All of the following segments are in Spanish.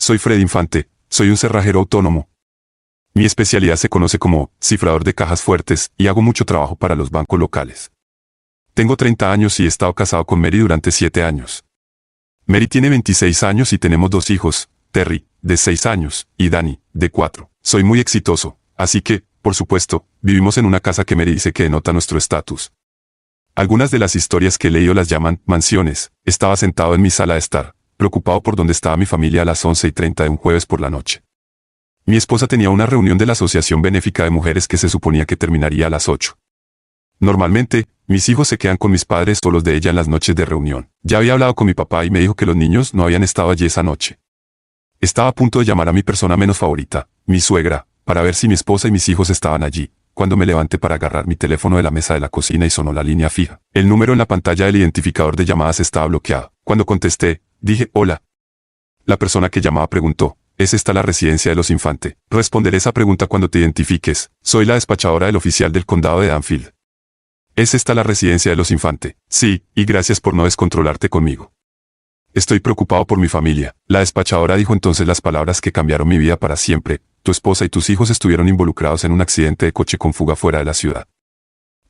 soy Fred Infante, soy un cerrajero autónomo. Mi especialidad se conoce como cifrador de cajas fuertes y hago mucho trabajo para los bancos locales. Tengo 30 años y he estado casado con Mary durante 7 años. Mary tiene 26 años y tenemos 2 hijos, Terry, de 6 años, y Danny, de 4. Soy muy exitoso, así que, por supuesto, vivimos en una casa que Mary dice que denota nuestro estatus. Algunas de las historias que he leído las llaman mansiones. Estaba sentado en mi sala de estar, preocupado por dónde estaba mi familia a las 11:30 de un jueves por la noche. Mi esposa tenía una reunión de la Asociación Benéfica de Mujeres que se suponía que terminaría a las 8. Normalmente, mis hijos se quedan con mis padres o los de ella en las noches de reunión. Ya había hablado con mi papá y me dijo que los niños no habían estado allí esa noche. Estaba a punto de llamar a mi persona menos favorita, mi suegra, para ver si mi esposa y mis hijos estaban allí, cuando me levanté para agarrar mi teléfono de la mesa de la cocina y sonó la línea fija. El número en la pantalla del identificador de llamadas estaba bloqueado. Cuando contesté, dije, hola. La persona que llamaba preguntó, ¿es esta la residencia de los Infante? Responderé esa pregunta cuando te identifiques. Soy la despachadora del oficial del condado de Danfield. ¿Es esta la residencia de los Infante? Sí, y gracias por no descontrolarte conmigo. Estoy preocupado por mi familia. La despachadora dijo entonces las palabras que cambiaron mi vida para siempre. Tu esposa y tus hijos estuvieron involucrados en un accidente de coche con fuga fuera de la ciudad.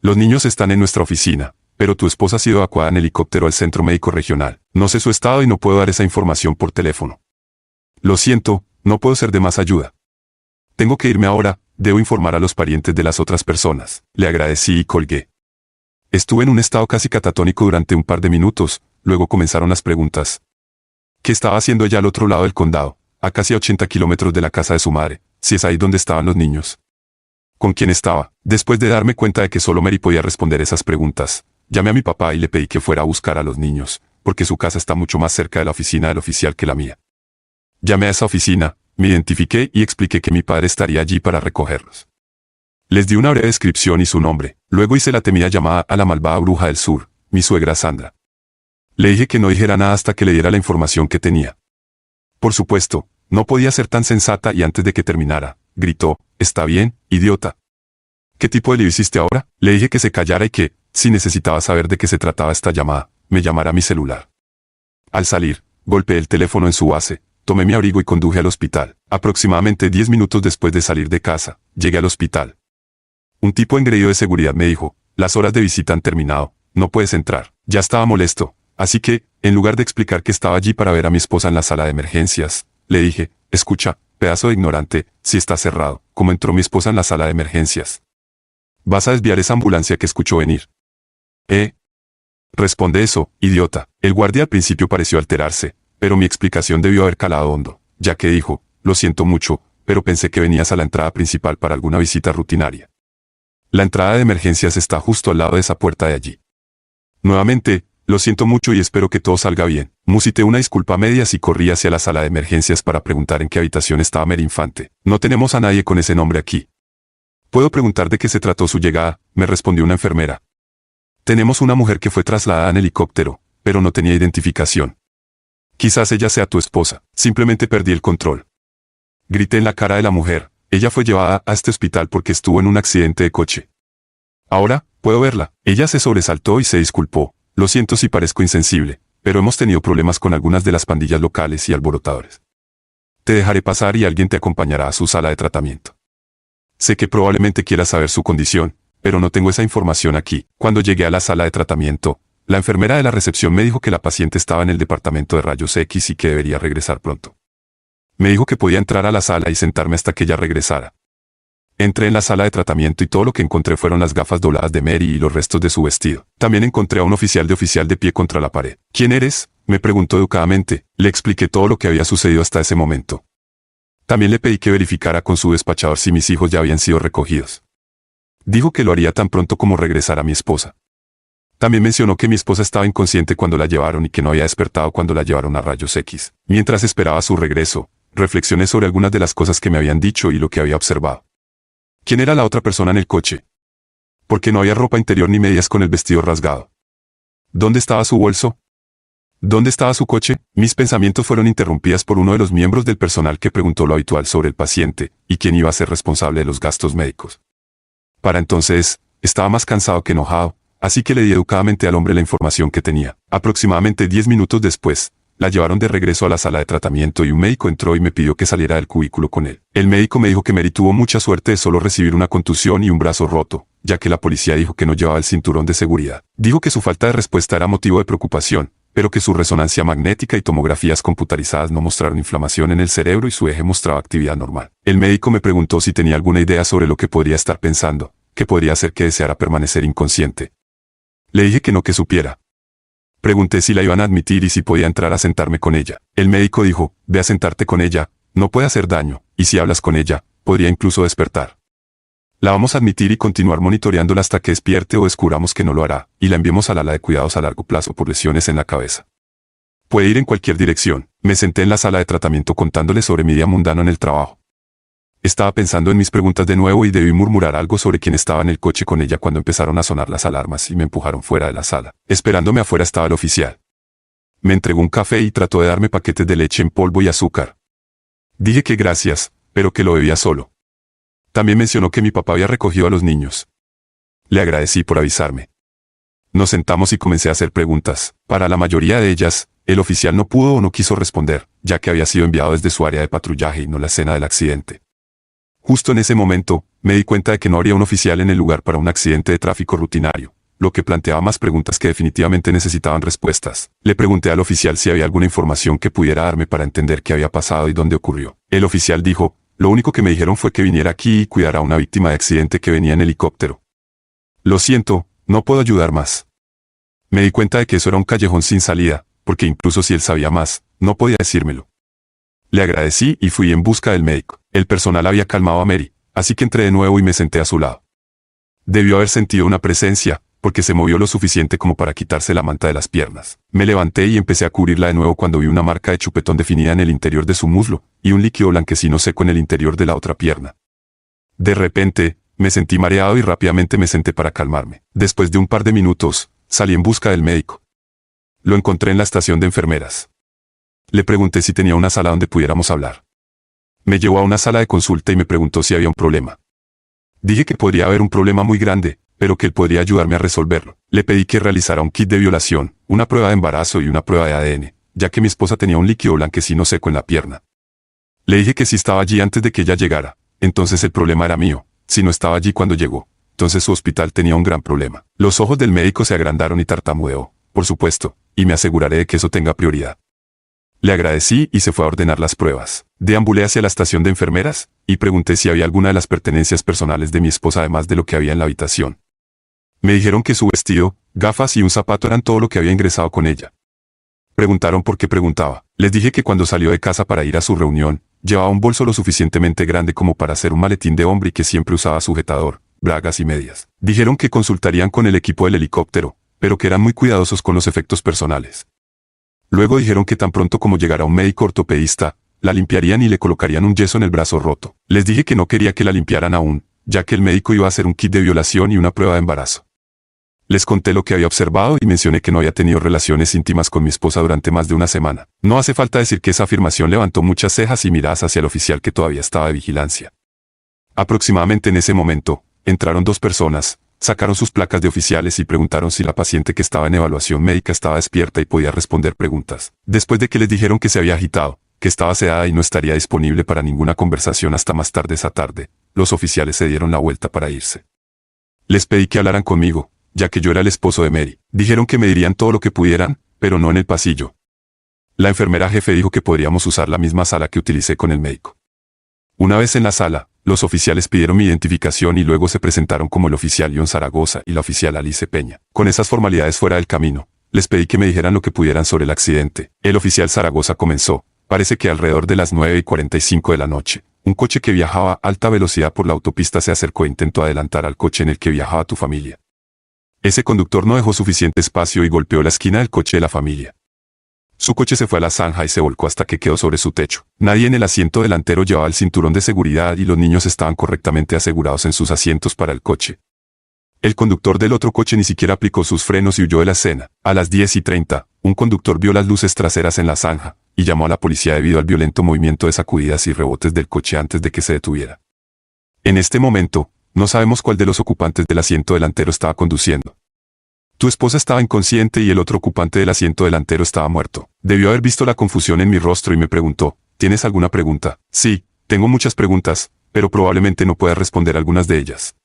Los niños están en nuestra oficina, pero tu esposa ha sido evacuada en helicóptero al centro médico regional. No sé su estado y no puedo dar esa información por teléfono. Lo siento, no puedo ser de más ayuda. Tengo que irme ahora, debo informar a los parientes de las otras personas. Le agradecí y colgué. Estuve en un estado casi catatónico durante un par de minutos, luego comenzaron las preguntas. ¿Qué estaba haciendo ella al otro lado del condado, a casi 80 kilómetros de la casa de su madre, si es ahí donde estaban los niños? ¿Con quién estaba? Después de darme cuenta de que solo Mary podía responder esas preguntas, llamé a mi papá y le pedí que fuera a buscar a los niños, porque su casa está mucho más cerca de la oficina del oficial que la mía. Llamé a esa oficina, me identifiqué y expliqué que mi padre estaría allí para recogerlos. Les di una breve descripción y su nombre, luego hice la temida llamada a la malvada bruja del sur, mi suegra Sandra. Le dije que no dijera nada hasta que le diera la información que tenía. Por supuesto, no podía ser tan sensata y antes de que terminara, gritó, «Está bien, idiota». ¿Qué tipo de lío hiciste ahora? Le dije que se callara y que, si necesitaba saber de qué se trataba esta llamada, me llamara a mi celular. Al salir, golpeé el teléfono en su base, tomé mi abrigo y conduje al hospital. Aproximadamente 10 minutos después de salir de casa, llegué al hospital. Un tipo engreído de seguridad me dijo, «Las horas de visita han terminado, no puedes entrar». Ya estaba molesto, así que, en lugar de explicar que estaba allí para ver a mi esposa en la sala de emergencias, le dije, «Escucha, pedazo de ignorante, si está cerrado, ¿cómo entró mi esposa en la sala de emergencias? ¿Vas a desviar esa ambulancia que escuchó venir?» Responde eso, idiota. El guardia al principio pareció alterarse, pero mi explicación debió haber calado hondo, ya que dijo, «Lo siento mucho, pero pensé que venías a la entrada principal para alguna visita rutinaria. La entrada de emergencias está justo al lado de esa puerta de allí». Nuevamente, «Lo siento mucho y espero que todo salga bien». Musité una disculpa a medias y corrí hacia la sala de emergencias para preguntar en qué habitación estaba Mary Infante. «No tenemos a nadie con ese nombre aquí». «¿Puedo preguntar de qué se trató su llegada?», me respondió una enfermera. «Tenemos una mujer que fue trasladada en helicóptero, pero no tenía identificación. Quizás ella sea tu esposa. Simplemente perdí el control». Grité en la cara de la mujer. «Ella fue llevada a este hospital porque estuvo en un accidente de coche. Ahora, puedo verla». Ella se sobresaltó y se disculpó. «Lo siento si parezco insensible, pero hemos tenido problemas con algunas de las pandillas locales y alborotadores. Te dejaré pasar y alguien te acompañará a su sala de tratamiento. Sé que probablemente quieras saber su condición, pero no tengo esa información aquí». Cuando llegué a la sala de tratamiento, la enfermera de la recepción me dijo que la paciente estaba en el departamento de rayos X y que debería regresar pronto. Me dijo que podía entrar a la sala y sentarme hasta que ella regresara. Entré en la sala de tratamiento y todo lo que encontré fueron las gafas dobladas de Mary y los restos de su vestido. También encontré a un oficial de pie contra la pared. «¿Quién eres?», me preguntó educadamente. Le expliqué todo lo que había sucedido hasta ese momento. También le pedí que verificara con su despachador si mis hijos ya habían sido recogidos. Dijo que lo haría tan pronto como regresara mi esposa. También mencionó que mi esposa estaba inconsciente cuando la llevaron y que no había despertado cuando la llevaron a rayos X. Mientras esperaba su regreso, reflexioné sobre algunas de las cosas que me habían dicho y lo que había observado. ¿Quién era la otra persona en el coche? ¿Por qué no había ropa interior ni medias con el vestido rasgado? ¿Dónde estaba su bolso? ¿Dónde estaba su coche? Mis pensamientos fueron interrumpidas por uno de los miembros del personal que preguntó lo habitual sobre el paciente y quién iba a ser responsable de los gastos médicos. Para entonces, estaba más cansado que enojado, así que le di educadamente al hombre la información que tenía. Aproximadamente 10 minutos después, la llevaron de regreso a la sala de tratamiento y un médico entró y me pidió que saliera del cubículo con él. El médico me dijo que Mary tuvo mucha suerte de solo recibir una contusión y un brazo roto, ya que la policía dijo que no llevaba el cinturón de seguridad. Dijo que su falta de respuesta era motivo de preocupación, pero que su resonancia magnética y tomografías computarizadas no mostraron inflamación en el cerebro y su eje mostraba actividad normal. El médico me preguntó si tenía alguna idea sobre lo que podría estar pensando, que podría hacer que deseara permanecer inconsciente. Le dije que no que supiera. Pregunté si la iban a admitir y si podía entrar a sentarme con ella. El médico dijo, ve a sentarte con ella, no puede hacer daño, y si hablas con ella, podría incluso despertar. La vamos a admitir y continuar monitoreándola hasta que despierte o descubramos que no lo hará, y la enviemos al ala de cuidados a largo plazo por lesiones en la cabeza. Puede ir en cualquier dirección. Me senté en la sala de tratamiento contándole sobre mi día mundano en el trabajo. Estaba pensando en mis preguntas de nuevo y debí murmurar algo sobre quién estaba en el coche con ella cuando empezaron a sonar las alarmas y me empujaron fuera de la sala. Esperándome afuera estaba el oficial. Me entregó un café y trató de darme paquetes de leche en polvo y azúcar. Dije que gracias, pero que lo bebía solo. También mencionó que mi papá había recogido a los niños. Le agradecí por avisarme. Nos sentamos y comencé a hacer preguntas. Para la mayoría de ellas, el oficial no pudo o no quiso responder, ya que había sido enviado desde su área de patrullaje y no la escena del accidente. Justo en ese momento, me di cuenta de que no habría un oficial en el lugar para un accidente de tráfico rutinario, lo que planteaba más preguntas que definitivamente necesitaban respuestas. Le pregunté al oficial si había alguna información que pudiera darme para entender qué había pasado y dónde ocurrió. El oficial dijo, lo único que me dijeron fue que viniera aquí y cuidara a una víctima de accidente que venía en helicóptero. Lo siento, no puedo ayudar más. Me di cuenta de que eso era un callejón sin salida, porque incluso si él sabía más, no podía decírmelo. Le agradecí y fui en busca del médico. El personal había calmado a Mary, así que entré de nuevo y me senté a su lado. Debió haber sentido una presencia, porque se movió lo suficiente como para quitarse la manta de las piernas. Me levanté y empecé a cubrirla de nuevo cuando vi una marca de chupetón definida en el interior de su muslo, y un líquido blanquecino seco en el interior de la otra pierna. De repente, me sentí mareado y rápidamente me senté para calmarme. Después de un par de minutos, salí en busca del médico. Lo encontré en la estación de enfermeras. Le pregunté si tenía una sala donde pudiéramos hablar. Me llevó a una sala de consulta y me preguntó si había un problema. Dije que podría haber un problema muy grande, pero que él podría ayudarme a resolverlo. Le pedí que realizara un kit de violación, una prueba de embarazo y una prueba de ADN, ya que mi esposa tenía un líquido blanquecino seco en la pierna. Le dije que si estaba allí antes de que ella llegara, entonces el problema era mío. Si no estaba allí cuando llegó, entonces su hospital tenía un gran problema. Los ojos del médico se agrandaron y tartamudeó, por supuesto, y me aseguraré de que eso tenga prioridad. Le agradecí y se fue a ordenar las pruebas. Deambulé hacia la estación de enfermeras, y pregunté si había alguna de las pertenencias personales de mi esposa además de lo que había en la habitación. Me dijeron que su vestido, gafas y un zapato eran todo lo que había ingresado con ella. Preguntaron por qué preguntaba. Les dije que cuando salió de casa para ir a su reunión, llevaba un bolso lo suficientemente grande como para hacer un maletín de hombre y que siempre usaba sujetador, bragas y medias. Dijeron que consultarían con el equipo del helicóptero, pero que eran muy cuidadosos con los efectos personales. Luego dijeron que tan pronto como llegara un médico ortopedista, la limpiarían y le colocarían un yeso en el brazo roto. Les dije que no quería que la limpiaran aún, ya que el médico iba a hacer un kit de violación y una prueba de embarazo. Les conté lo que había observado y mencioné que no había tenido relaciones íntimas con mi esposa durante más de una semana. No hace falta decir que esa afirmación levantó muchas cejas y miradas hacia el oficial que todavía estaba de vigilancia. Aproximadamente en ese momento, entraron dos personas, sacaron sus placas de oficiales y preguntaron si la paciente que estaba en evaluación médica estaba despierta y podía responder preguntas. Después de que les dijeron que se había agitado, que estaba sedada y no estaría disponible para ninguna conversación hasta más tarde esa tarde, los oficiales se dieron la vuelta para irse. Les pedí que hablaran conmigo, ya que yo era el esposo de Mary. Dijeron que me dirían todo lo que pudieran, pero no en el pasillo. La enfermera jefe dijo que podríamos usar la misma sala que utilicé con el médico. Una vez en la sala, los oficiales pidieron mi identificación y luego se presentaron como el oficial John Zaragoza y la oficial Alice Peña. Con esas formalidades fuera del camino, les pedí que me dijeran lo que pudieran sobre el accidente. El oficial Zaragoza comenzó. Parece que alrededor de las 9:45 de la noche, un coche que viajaba a alta velocidad por la autopista se acercó e intentó adelantar al coche en el que viajaba tu familia. Ese conductor no dejó suficiente espacio y golpeó la esquina del coche de la familia. Su coche se fue a la zanja y se volcó hasta que quedó sobre su techo. Nadie en el asiento delantero llevaba el cinturón de seguridad y los niños estaban correctamente asegurados en sus asientos para el coche. El conductor del otro coche ni siquiera aplicó sus frenos y huyó de la escena. A las 10:30, un conductor vio las luces traseras en la zanja y llamó a la policía debido al violento movimiento de sacudidas y rebotes del coche antes de que se detuviera. En este momento, no sabemos cuál de los ocupantes del asiento delantero estaba conduciendo. Tu esposa estaba inconsciente y el otro ocupante del asiento delantero estaba muerto. Debió haber visto la confusión en mi rostro y me preguntó, ¿tienes alguna pregunta? Sí, tengo muchas preguntas, pero probablemente no puedas responder algunas de ellas.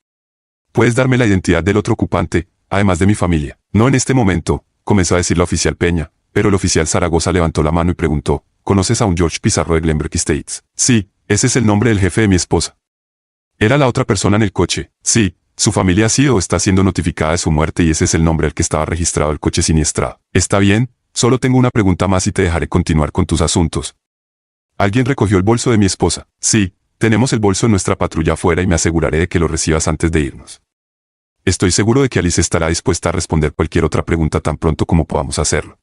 ¿Puedes darme la identidad del otro ocupante, además de mi familia? No en este momento, comenzó a decir la oficial Peña, pero el oficial Zaragoza levantó la mano y preguntó, ¿conoces a un George Pizarro de Glenberg Estates? Sí, ese es el nombre del jefe de mi esposa. ¿Era la otra persona en el coche? Sí, su familia ha sido o está siendo notificada de su muerte y ese es el nombre al que estaba registrado el coche siniestrado. Está bien, solo tengo una pregunta más y te dejaré continuar con tus asuntos. ¿Alguien recogió el bolso de mi esposa? Sí, tenemos el bolso en nuestra patrulla afuera y me aseguraré de que lo recibas antes de irnos. Estoy seguro de que Alice estará dispuesta a responder cualquier otra pregunta tan pronto como podamos hacerlo.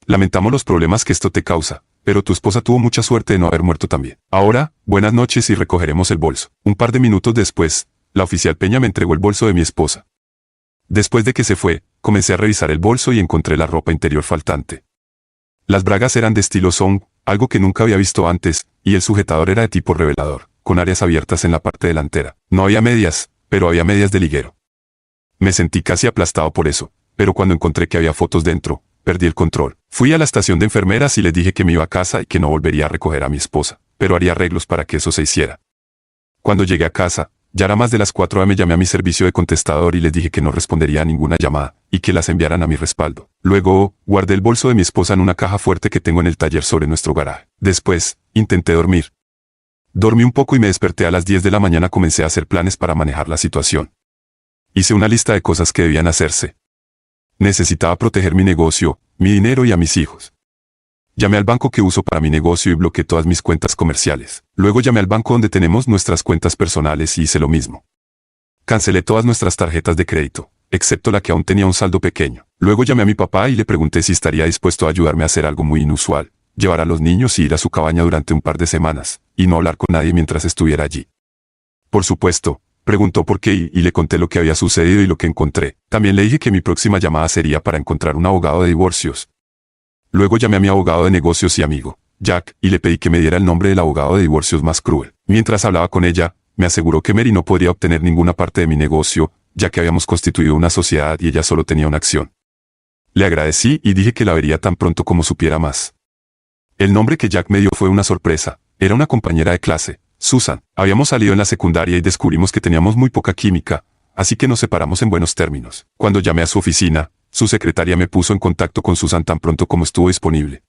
Lamentamos los problemas que esto te causa, pero tu esposa tuvo mucha suerte de no haber muerto también. Ahora, buenas noches y recogeremos el bolso. Un par de minutos después, la oficial Peña me entregó el bolso de mi esposa. Después de que se fue, comencé a revisar el bolso y encontré la ropa interior faltante. Las bragas eran de estilo song, algo que nunca había visto antes, y el sujetador era de tipo revelador, con áreas abiertas en la parte delantera. No había medias, pero había medias de liguero. Me sentí casi aplastado por eso, pero cuando encontré que había fotos dentro, perdí el control. Fui a la estación de enfermeras y les dije que me iba a casa y que no volvería a recoger a mi esposa, pero haría arreglos para que eso se hiciera. Cuando llegué a casa, ya era más de las 4 a.m. Llamé a mi servicio de contestador y les dije que no respondería a ninguna llamada, y que las enviaran a mi respaldo. Luego, guardé el bolso de mi esposa en una caja fuerte que tengo en el taller sobre nuestro garaje. Después, intenté dormir. Dormí un poco y me desperté a las 10 de la mañana. Comencé a hacer planes para manejar la situación. Hice una lista de cosas que debían hacerse. Necesitaba proteger mi negocio, mi dinero y a mis hijos. Llamé al banco que uso para mi negocio y bloqueé todas mis cuentas comerciales. Luego llamé al banco donde tenemos nuestras cuentas personales y hice lo mismo. Cancelé todas nuestras tarjetas de crédito, excepto la que aún tenía un saldo pequeño. Luego llamé a mi papá y le pregunté si estaría dispuesto a ayudarme a hacer algo muy inusual, llevar a los niños y ir a su cabaña durante un par de semanas, y no hablar con nadie mientras estuviera allí. Por supuesto, preguntó por qué y le conté lo que había sucedido y lo que encontré. También le dije que mi próxima llamada sería para encontrar un abogado de divorcios. Luego llamé a mi abogado de negocios y amigo, Jack, y le pedí que me diera el nombre del abogado de divorcios más cruel. Mientras hablaba con ella, me aseguró que Mary no podría obtener ninguna parte de mi negocio, ya que habíamos constituido una sociedad y ella solo tenía una acción. Le agradecí y dije que la vería tan pronto como supiera más. El nombre que Jack me dio fue una sorpresa. Era una compañera de clase, Susan. Habíamos salido en la secundaria y descubrimos que teníamos muy poca química, así que nos separamos en buenos términos. Cuando llamé a su oficina, su secretaria me puso en contacto con Susan tan pronto como estuvo disponible.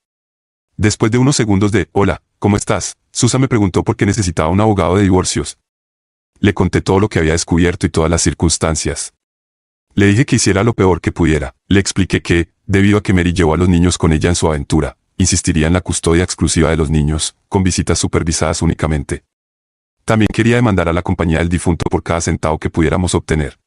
Después de unos segundos de «Hola, ¿cómo estás?», Susan me preguntó por qué necesitaba un abogado de divorcios. Le conté todo lo que había descubierto y todas las circunstancias. Le dije que hiciera lo peor que pudiera. Le expliqué que, debido a que Mary llevó a los niños con ella en su aventura, insistiría en la custodia exclusiva de los niños, con visitas supervisadas únicamente. También quería demandar a la compañía del difunto por cada centavo que pudiéramos obtener.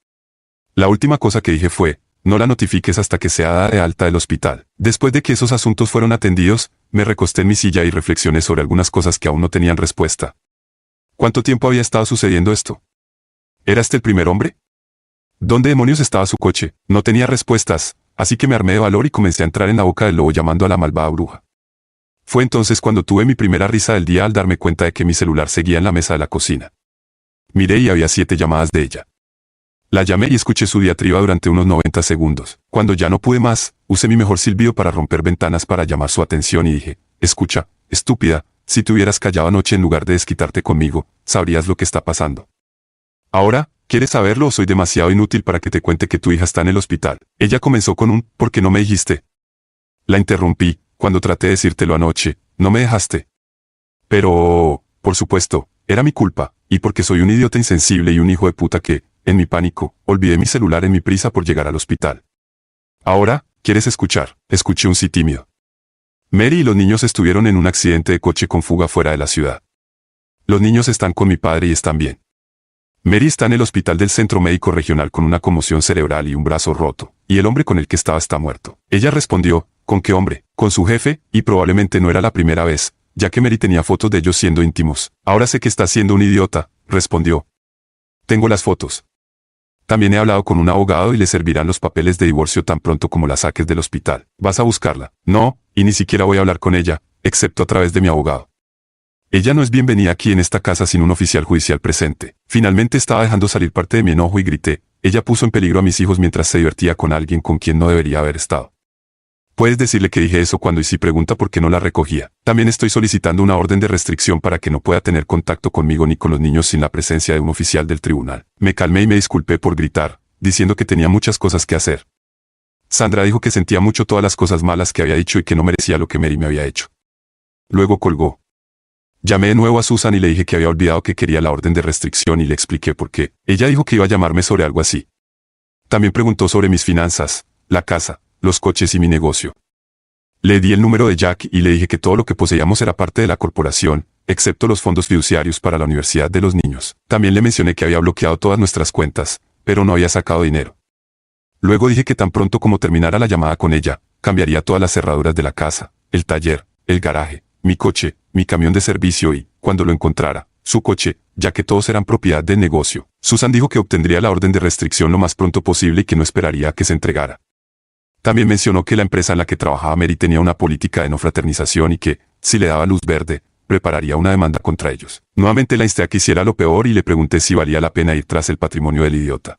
La última cosa que dije fue, no la notifiques hasta que sea dada de alta del hospital. Después de que esos asuntos fueron atendidos, me recosté en mi silla y reflexioné sobre algunas cosas que aún no tenían respuesta. ¿Cuánto tiempo había estado sucediendo esto? ¿Era este el primer hombre? ¿Dónde demonios estaba su coche? No tenía respuestas, así que me armé de valor y comencé a entrar en la boca del lobo llamando a la malvada bruja. Fue entonces cuando tuve mi primera risa del día al darme cuenta de que mi celular seguía en la mesa de la cocina. Miré y había 7 llamadas de ella. La llamé y escuché su diatriba durante unos 90 segundos. Cuando ya no pude más, usé mi mejor silbido para romper ventanas para llamar su atención y dije, escucha, estúpida, si te hubieras callado anoche en lugar de desquitarte conmigo, sabrías lo que está pasando. Ahora, ¿quieres saberlo o soy demasiado inútil para que te cuente que tu hija está en el hospital? Ella comenzó con un, ¿por qué no me dijiste? La interrumpí, cuando traté de decírtelo anoche, no me dejaste. Pero, por supuesto, era mi culpa, y porque soy un idiota insensible y un hijo de puta que, en mi pánico, olvidé mi celular en mi prisa por llegar al hospital. Ahora, ¿quieres escuchar? Escuché un sí tímido. Mary y los niños estuvieron en un accidente de coche con fuga fuera de la ciudad. Los niños están con mi padre y están bien. Mary está en el hospital del Centro Médico Regional con una conmoción cerebral y un brazo roto, y el hombre con el que estaba está muerto. Ella respondió, ¿con qué hombre? Con su jefe, y probablemente no era la primera vez, ya que Mary tenía fotos de ellos siendo íntimos. Ahora sé que está siendo un idiota, respondió. Tengo las fotos. También he hablado con un abogado y le servirán los papeles de divorcio tan pronto como la saques del hospital. ¿Vas a buscarla? No, y ni siquiera voy a hablar con ella, excepto a través de mi abogado. Ella no es bienvenida aquí en esta casa sin un oficial judicial presente. Finalmente estaba dejando salir parte de mi enojo y grité, ella puso en peligro a mis hijos mientras se divertía con alguien con quien no debería haber estado. Puedes decirle que dije eso cuando y si pregunta por qué no la recogía. También estoy solicitando una orden de restricción para que no pueda tener contacto conmigo ni con los niños sin la presencia de un oficial del tribunal. Me calmé y me disculpé por gritar, diciendo que tenía muchas cosas que hacer. Sandra dijo que sentía mucho todas las cosas malas que había dicho y que no merecía lo que Mary me había hecho. Luego colgó. Llamé de nuevo a Susan y le dije que había olvidado que quería la orden de restricción y le expliqué por qué. Ella dijo que iba a llamarme sobre algo así. También preguntó sobre mis finanzas, la casa, los coches y mi negocio. Le di el número de Jack y le dije que todo lo que poseíamos era parte de la corporación, excepto los fondos fiduciarios para la universidad de los niños. También le mencioné que había bloqueado todas nuestras cuentas, pero no había sacado dinero. Luego dije que tan pronto como terminara la llamada con ella, cambiaría todas las cerraduras de la casa, el taller, el garaje, mi coche, mi camión de servicio y, cuando lo encontrara, su coche, ya que todos eran propiedad del negocio. Susan dijo que obtendría la orden de restricción lo más pronto posible y que no esperaría a que se entregara. También mencionó que la empresa en la que trabajaba Mary tenía una política de no fraternización y que, si le daba luz verde, prepararía una demanda contra ellos. Nuevamente la insté a que hiciera lo peor y le pregunté si valía la pena ir tras el patrimonio del idiota.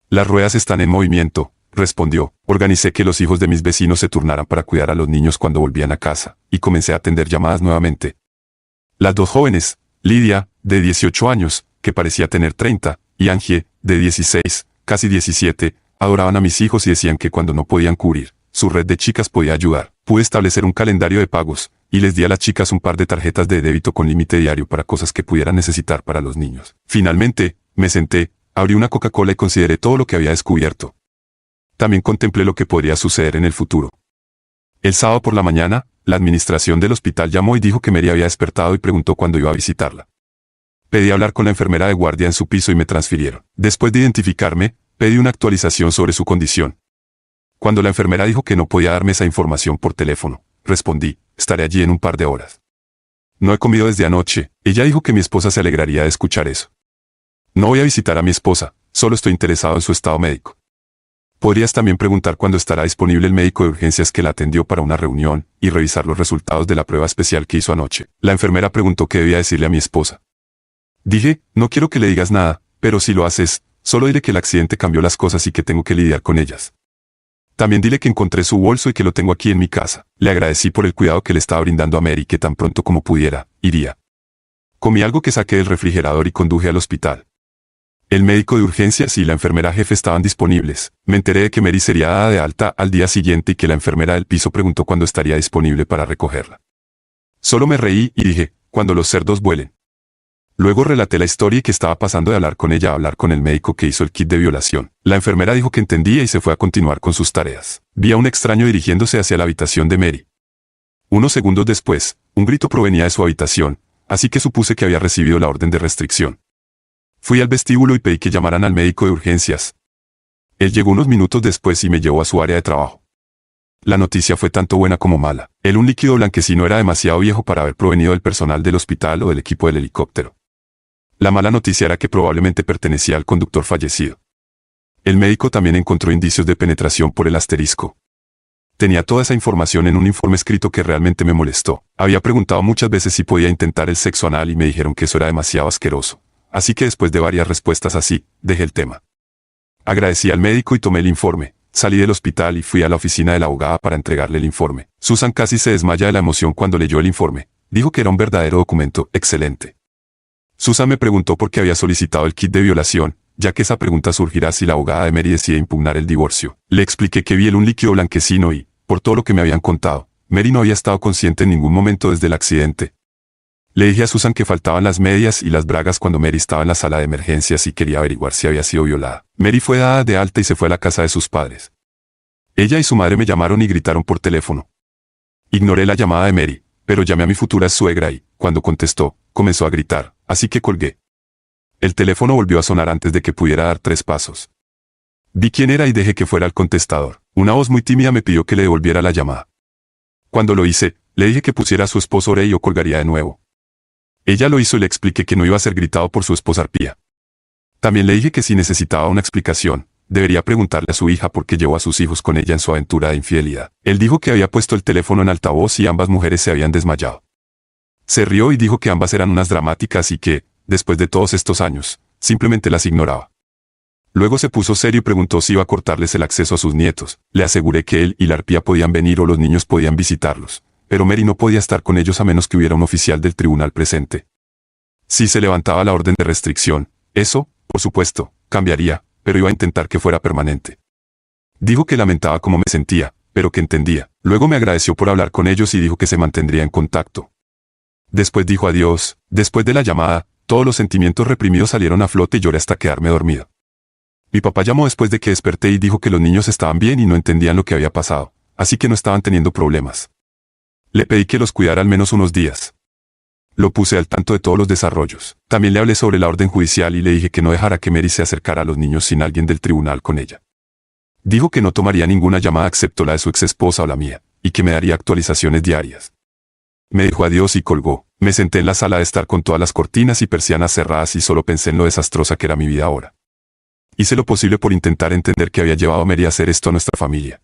Las ruedas están en movimiento, respondió. Organicé que los hijos de mis vecinos se turnaran para cuidar a los niños cuando volvían a casa, y comencé a atender llamadas nuevamente. Las dos jóvenes, Lidia, de 18 años, que parecía tener 30, y Angie, de 16, casi 17, adoraban a mis hijos y decían que cuando no podían cubrir, su red de chicas podía ayudar. Pude establecer un calendario de pagos, y les di a las chicas un par de tarjetas de débito con límite diario para cosas que pudieran necesitar para los niños. Finalmente, me senté, abrí una Coca-Cola y consideré todo lo que había descubierto. También contemplé lo que podría suceder en el futuro. El sábado por la mañana, la administración del hospital llamó y dijo que Mary había despertado y preguntó cuándo iba a visitarla. Pedí hablar con la enfermera de guardia en su piso y me transfirieron. Después de identificarme, pedí una actualización sobre su condición. Cuando la enfermera dijo que no podía darme esa información por teléfono, respondí, estaré allí en un par de horas. No he comido desde anoche. Ella dijo que mi esposa se alegraría de escuchar eso. No voy a visitar a mi esposa, solo estoy interesado en su estado médico. Podrías también preguntar cuándo estará disponible el médico de urgencias que la atendió para una reunión, y revisar los resultados de la prueba especial que hizo anoche. La enfermera preguntó qué debía decirle a mi esposa. Dije, no quiero que le digas nada, pero si lo haces, solo dile que el accidente cambió las cosas y que tengo que lidiar con ellas. También dile que encontré su bolso y que lo tengo aquí en mi casa. Le agradecí por el cuidado que le estaba brindando a Mary y que tan pronto como pudiera, iría. Comí algo que saqué del refrigerador y conduje al hospital. El médico de urgencias y la enfermera jefe estaban disponibles. Me enteré de que Mary sería dada de alta al día siguiente y que la enfermera del piso preguntó cuándo estaría disponible para recogerla. Solo me reí y dije, cuando los cerdos vuelen. Luego relaté la historia y que estaba pasando de hablar con ella a hablar con el médico que hizo el kit de violación. La enfermera dijo que entendía y se fue a continuar con sus tareas. Vi a un extraño dirigiéndose hacia la habitación de Mary. Unos segundos después, un grito provenía de su habitación, así que supuse que había recibido la orden de restricción. Fui al vestíbulo y pedí que llamaran al médico de urgencias. Él llegó unos minutos después y me llevó a su área de trabajo. La noticia fue tanto buena como mala. Un líquido blanquecino era demasiado viejo para haber provenido del personal del hospital o del equipo del helicóptero. La mala noticia era que probablemente pertenecía al conductor fallecido. El médico también encontró indicios de penetración por el asterisco. Tenía toda esa información en un informe escrito que realmente me molestó. Había preguntado muchas veces si podía intentar el sexo anal y me dijeron que eso era demasiado asqueroso. Así que después de varias respuestas así, dejé el tema. Agradecí al médico y tomé el informe. Salí del hospital y fui a la oficina de la abogada para entregarle el informe. Susan casi se desmaya de la emoción cuando leyó el informe. Dijo que era un verdadero documento excelente. Susan me preguntó por qué había solicitado el kit de violación, ya que esa pregunta surgirá si la abogada de Mary decide impugnar el divorcio. Le expliqué que vi un líquido blanquecino y, por todo lo que me habían contado, Mary no había estado consciente en ningún momento desde el accidente. Le dije a Susan que faltaban las medias y las bragas cuando Mary estaba en la sala de emergencias y quería averiguar si había sido violada. Mary fue dada de alta y se fue a la casa de sus padres. Ella y su madre me llamaron y gritaron por teléfono. Ignoré la llamada de Mary, pero llamé a mi futura suegra y, cuando contestó, comenzó a gritar, así que colgué. El teléfono volvió a sonar antes de que pudiera dar 3 pasos. Vi quién era y dejé que fuera el contestador. Una voz muy tímida me pidió que le devolviera la llamada. Cuando lo hice, le dije que pusiera a su esposo y yo colgaría de nuevo. Ella lo hizo y le expliqué que no iba a ser gritado por su esposa arpía. También le dije que si necesitaba una explicación, debería preguntarle a su hija por qué llevó a sus hijos con ella en su aventura de infidelidad. Él dijo que había puesto el teléfono en altavoz y ambas mujeres se habían desmayado. Se rió y dijo que ambas eran unas dramáticas y que, después de todos estos años, simplemente las ignoraba. Luego se puso serio y preguntó si iba a cortarles el acceso a sus nietos. Le aseguré que él y la arpía podían venir o los niños podían visitarlos, pero Mary no podía estar con ellos a menos que hubiera un oficial del tribunal presente. Si se levantaba la orden de restricción, eso, por supuesto, cambiaría, pero iba a intentar que fuera permanente. Dijo que lamentaba cómo me sentía, pero que entendía. Luego me agradeció por hablar con ellos y dijo que se mantendría en contacto. Después dijo adiós. Después de la llamada, todos los sentimientos reprimidos salieron a flote y lloré hasta quedarme dormido. Mi papá llamó después de que desperté y dijo que los niños estaban bien y no entendían lo que había pasado, así que no estaban teniendo problemas. Le pedí que los cuidara al menos unos días. Lo puse al tanto de todos los desarrollos. También le hablé sobre la orden judicial y le dije que no dejara que Mary se acercara a los niños sin alguien del tribunal con ella. Dijo que no tomaría ninguna llamada excepto la de su exesposa o la mía, y que me daría actualizaciones diarias. Me dijo adiós y colgó. Me senté en la sala de estar con todas las cortinas y persianas cerradas y solo pensé en lo desastrosa que era mi vida ahora. Hice lo posible por intentar entender qué había llevado a Mary a hacer esto a nuestra familia.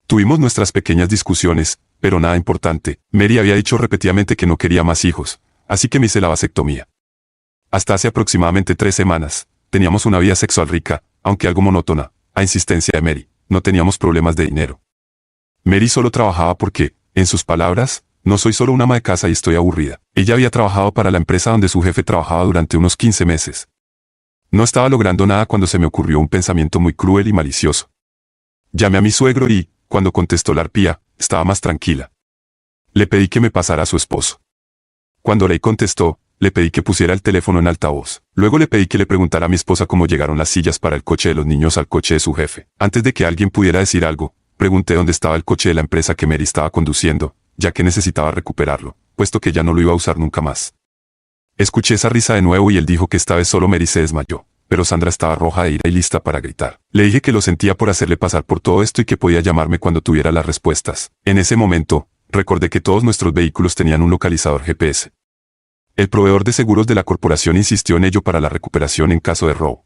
Tuvimos nuestras pequeñas discusiones, pero nada importante. Mary había dicho repetidamente que no quería más hijos, así que me hice la vasectomía. Hasta hace aproximadamente 3 semanas, teníamos una vida sexual rica, aunque algo monótona, a insistencia de Mary. No teníamos problemas de dinero. Mary solo trabajaba porque, en sus palabras, no soy solo una ama de casa y estoy aburrida. Ella había trabajado para la empresa donde su jefe trabajaba durante unos 15 meses. No estaba logrando nada cuando se me ocurrió un pensamiento muy cruel y malicioso. Llamé a mi suegro y, cuando contestó la arpía, estaba más tranquila. Le pedí que me pasara a su esposo. Cuando Ley contestó, le pedí que pusiera el teléfono en altavoz. Luego le pedí que le preguntara a mi esposa cómo llegaron las sillas para el coche de los niños al coche de su jefe. Antes de que alguien pudiera decir algo, pregunté dónde estaba el coche de la empresa que Mary estaba conduciendo, ya que necesitaba recuperarlo, puesto que ya no lo iba a usar nunca más. Escuché esa risa de nuevo y él dijo que esta vez solo Mary se desmayó, pero Sandra estaba roja de ira y lista para gritar. Le dije que lo sentía por hacerle pasar por todo esto y que podía llamarme cuando tuviera las respuestas. En ese momento, recordé que todos nuestros vehículos tenían un localizador GPS. El proveedor de seguros de la corporación insistió en ello para la recuperación en caso de robo.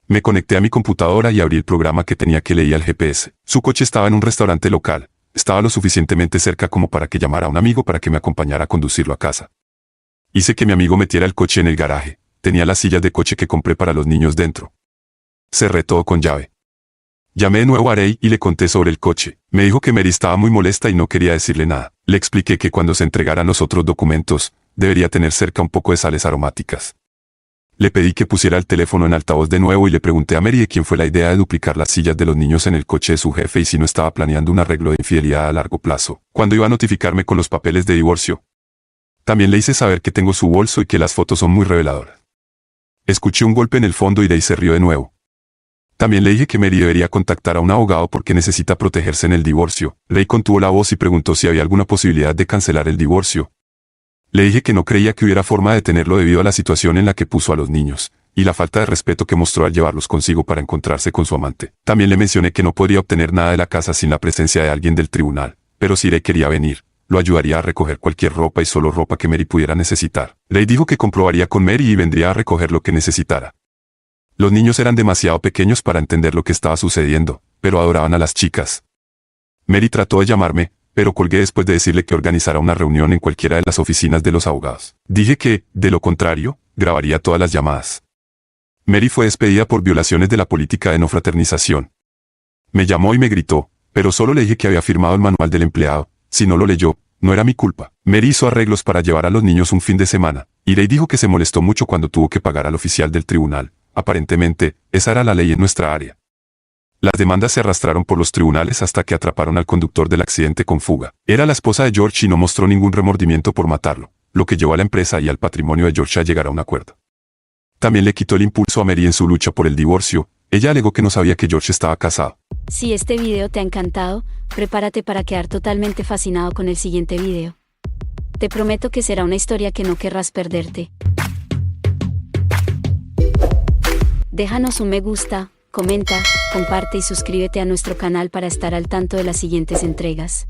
Me conecté a mi computadora y abrí el programa que tenía que leer el GPS. Su coche estaba en un restaurante local. Estaba lo suficientemente cerca como para que llamara a un amigo para que me acompañara a conducirlo a casa. Hice que mi amigo metiera el coche en el garaje. Tenía las sillas de coche que compré para los niños dentro. Cerré todo con llave. Llamé de nuevo a Ray y le conté sobre el coche. Me dijo que Mary estaba muy molesta y no quería decirle nada. Le expliqué que cuando se entregaran los otros documentos, debería tener cerca un poco de sales aromáticas. Le pedí que pusiera el teléfono en altavoz de nuevo y le pregunté a Mary de quién fue la idea de duplicar las sillas de los niños en el coche de su jefe y si no estaba planeando un arreglo de infidelidad a largo plazo. ¿Cuándo iba a notificarme con los papeles de divorcio? También le hice saber que tengo su bolso y que las fotos son muy reveladoras. Escuché un golpe en el fondo y Ray se rió de nuevo. También le dije que Mary debería contactar a un abogado porque necesita protegerse en el divorcio. Ray contuvo la voz y preguntó si había alguna posibilidad de cancelar el divorcio. Le dije que no creía que hubiera forma de detenerlo debido a la situación en la que puso a los niños, y la falta de respeto que mostró al llevarlos consigo para encontrarse con su amante. También le mencioné que no podría obtener nada de la casa sin la presencia de alguien del tribunal, pero si Ray quería venir, lo ayudaría a recoger cualquier ropa y solo ropa que Mary pudiera necesitar. Ray dijo que comprobaría con Mary y vendría a recoger lo que necesitara. Los niños eran demasiado pequeños para entender lo que estaba sucediendo, pero adoraban a las chicas. Mary trató de llamarme, pero colgué después de decirle que organizara una reunión en cualquiera de las oficinas de los abogados. Dije que, de lo contrario, grabaría todas las llamadas. Mary fue despedida por violaciones de la política de no fraternización. Me llamó y me gritó, pero solo le dije que había firmado el manual del empleado. Si no lo leyó, no era mi culpa. Mary hizo arreglos para llevar a los niños un fin de semana, y Ray dijo que se molestó mucho cuando tuvo que pagar al oficial del tribunal. Aparentemente, esa era la ley en nuestra área. Las demandas se arrastraron por los tribunales hasta que atraparon al conductor del accidente con fuga. Era la esposa de George y no mostró ningún remordimiento por matarlo, lo que llevó a la empresa y al patrimonio de George a llegar a un acuerdo. También le quitó el impulso a Mary en su lucha por el divorcio. Ella alegó que no sabía que George estaba casado. Si este video te ha encantado, prepárate para quedar totalmente fascinado con el siguiente video. Te prometo que será una historia que no querrás perderte. Déjanos un me gusta, comenta, comparte y suscríbete a nuestro canal para estar al tanto de las siguientes entregas.